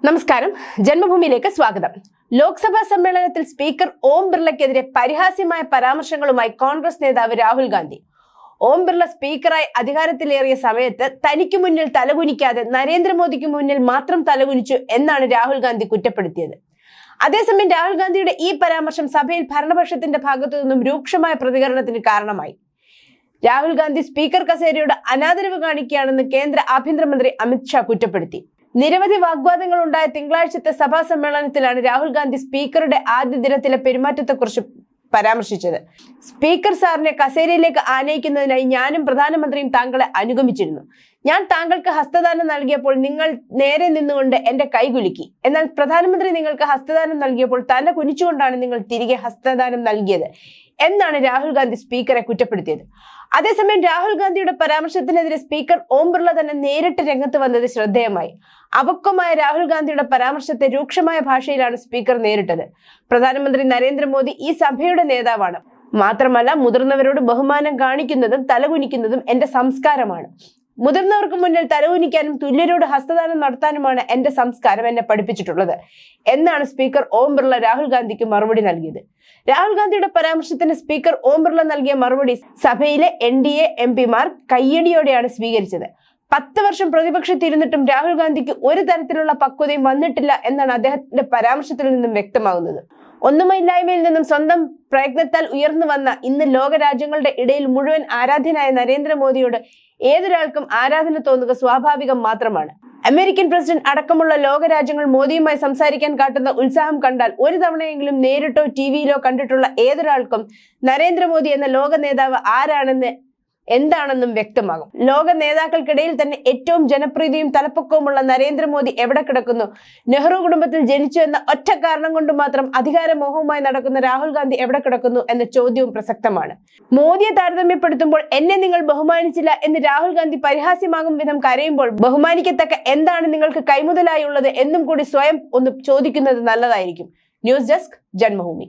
നമസ്കാരം, ജന്മഭൂമിയിലേക്ക് സ്വാഗതം. ലോക്സഭാ സമ്മേളനത്തിൽ സ്പീക്കർ ഓം ബിർളയ്ക്കെതിരെ പരിഹാസ്യമായ പരാമർശങ്ങളുമായി കോൺഗ്രസ് നേതാവ് രാഹുൽ ഗാന്ധി. ഓം ബിർള സ്പീക്കറായി അധികാരത്തിലേറിയ സമയത്ത് തനിക്ക് മുന്നിൽ തലകുനിക്കാതെ നരേന്ദ്രമോദിക്ക് മുന്നിൽ മാത്രം തലകുനിച്ചു എന്നാണ് രാഹുൽ ഗാന്ധി കുറ്റപ്പെടുത്തിയത്. അതേസമയം രാഹുൽ ഗാന്ധിയുടെ ഈ പരാമർശം സഭയിൽ ഭരണപക്ഷത്തിന്റെ ഭാഗത്തു നിന്നും രൂക്ഷമായ പ്രതികരണത്തിന് കാരണമായി. രാഹുൽ ഗാന്ധി സ്പീക്കർ കസേരയുടെ അനാദരവ് കാണിക്കുകയാണെന്ന് കേന്ദ്ര ആഭ്യന്തരമന്ത്രി അമിത് ഷാ കുറ്റപ്പെടുത്തി. നിരവധി വാഗ്വാദങ്ങൾ ഉണ്ടായ തിങ്കളാഴ്ചത്തെ സഭാ സമ്മേളനത്തിലാണ് രാഹുൽ ഗാന്ധി സ്പീക്കറുടെ ആദ്യ ദിനത്തിലെ പെരുമാറ്റത്തെക്കുറിച്ച് പരാമർശിച്ചത്. സ്പീക്കർ സാറിനെ കസേരയിലേക്ക് ആനയിക്കുന്നതിനായി ഞാനും പ്രധാനമന്ത്രിയും താങ്കളെ അനുഗമിച്ചിരുന്നു. ഞാൻ താങ്കൾക്ക് ഹസ്തദാനം നൽകിയപ്പോൾ നിങ്ങൾ നേരെ നിന്നുകൊണ്ട് എന്റെ കൈകുലുക്കി. എന്നാൽ പ്രധാനമന്ത്രി നിങ്ങൾക്ക് ഹസ്തദാനം നൽകിയപ്പോൾ തല കുനിച്ചുകൊണ്ടാണ് നിങ്ങൾ തിരികെ ഹസ്തദാനം നൽകിയത് എന്നാണ് രാഹുൽ ഗാന്ധി സ്പീക്കറെ കുറ്റപ്പെടുത്തിയത്. അതേസമയം രാഹുൽ ഗാന്ധിയുടെ പരാമർശത്തിനെതിരെ സ്പീക്കർ ഓം ബിർള തന്നെ നേരിട്ട് രംഗത്ത് വന്നത് ശ്രദ്ധേയമായി. അപക്വമായ രാഹുൽ ഗാന്ധിയുടെ പരാമർശത്തെ രൂക്ഷമായ ഭാഷയിലാണ് സ്പീക്കർ നേരിട്ടത്. പ്രധാനമന്ത്രി നരേന്ദ്രമോദി ഈ സഭയുടെ നേതാവാണ്. മാത്രമല്ല, മുതിർന്നവരോട് ബഹുമാനം കാണിക്കുന്നതും തലകുനിക്കുന്നതും എന്റെ സംസ്കാരമാണ്. മുതിർന്നവർക്ക് മുന്നിൽ തലകുനിക്കാനും തുല്യരോട് ഹസ്തദാനം നടത്താനുമാണ് എന്റെ സംസ്കാരം എന്നെ പഠിപ്പിച്ചിട്ടുള്ളത് എന്നാണ് സ്പീക്കർ ഓം ബിർള രാഹുൽ ഗാന്ധിക്ക് മറുപടി നൽകിയത്. രാഹുൽ ഗാന്ധിയുടെ പരാമർശത്തിന് സ്പീക്കർ ഓം ബിർള നൽകിയ മറുപടി സഭയിലെ NDA MP-മാർ കയ്യടിയോടെയാണ് സ്വീകരിച്ചത്. 10 വർഷം പ്രതിപക്ഷത്തിരുന്നിട്ടും രാഹുൽ ഗാന്ധിക്ക് ഒരു തരത്തിലുള്ള പക്വതയും വന്നിട്ടില്ല എന്നാണ് അദ്ദേഹത്തിന്റെ പരാമർശത്തിൽ നിന്നും വ്യക്തമാകുന്നത്. ഒന്നുമില്ലായ്മയിൽ നിന്നും സ്വന്തം പ്രയത്നത്താൽ ഉയർന്നു വന്ന ഇന്ന് ലോക രാജ്യങ്ങളുടെ ഇടയിൽ മുഴുവൻ ആരാധ്യനായ നരേന്ദ്രമോദിയോട് ഏതൊരാൾക്കും ആരാധന തോന്നുക സ്വാഭാവികം മാത്രമാണ്. അമേരിക്കൻ പ്രസിഡന്റ് അടക്കമുള്ള ലോക രാജ്യങ്ങൾ മോദിയുമായി സംസാരിക്കാൻ കാട്ടുന്ന ഉത്സാഹം കണ്ടാൽ ഒരു തവണയെങ്കിലും നേരിട്ടോ ടിവിയിലോ കണ്ടിട്ടുള്ള ഏതൊരാൾക്കും നരേന്ദ്രമോദി എന്ന ലോക നേതാവ് ആരാണെന്ന് എന്താണെന്നും വ്യക്തമാകും. ലോക നേതാക്കൾക്കിടയിൽ തന്നെ ഏറ്റവും ജനപ്രീതിയും തലപ്പൊക്കവുമുള്ള നരേന്ദ്രമോദി എവിടെ കിടക്കുന്നു? നെഹ്റു കുടുംബത്തിൽ ജനിച്ചു എന്ന ഒറ്റ കാരണം കൊണ്ട് മാത്രം അധികാരമോഹവുമായി നടക്കുന്ന രാഹുൽ ഗാന്ധി എവിടെ കിടക്കുന്നു എന്ന ചോദ്യവും പ്രസക്തമാണ്. മോദിയെ താരതമ്യപ്പെടുത്തുമ്പോൾ എന്നെ നിങ്ങൾ ബഹുമാനിച്ചില്ല എന്ന് രാഹുൽ ഗാന്ധി പരിഹാസ്യമാകും വിധം കരയുമ്പോൾ ബഹുമാനിക്കത്തക്ക എന്താണ് നിങ്ങൾക്ക് കൈമുതലായി ഉള്ളത് എന്നും കൂടി സ്വയം ഒന്ന് ചോദിക്കുന്നത് നല്ലതായിരിക്കും. News desk, Janmabhumi.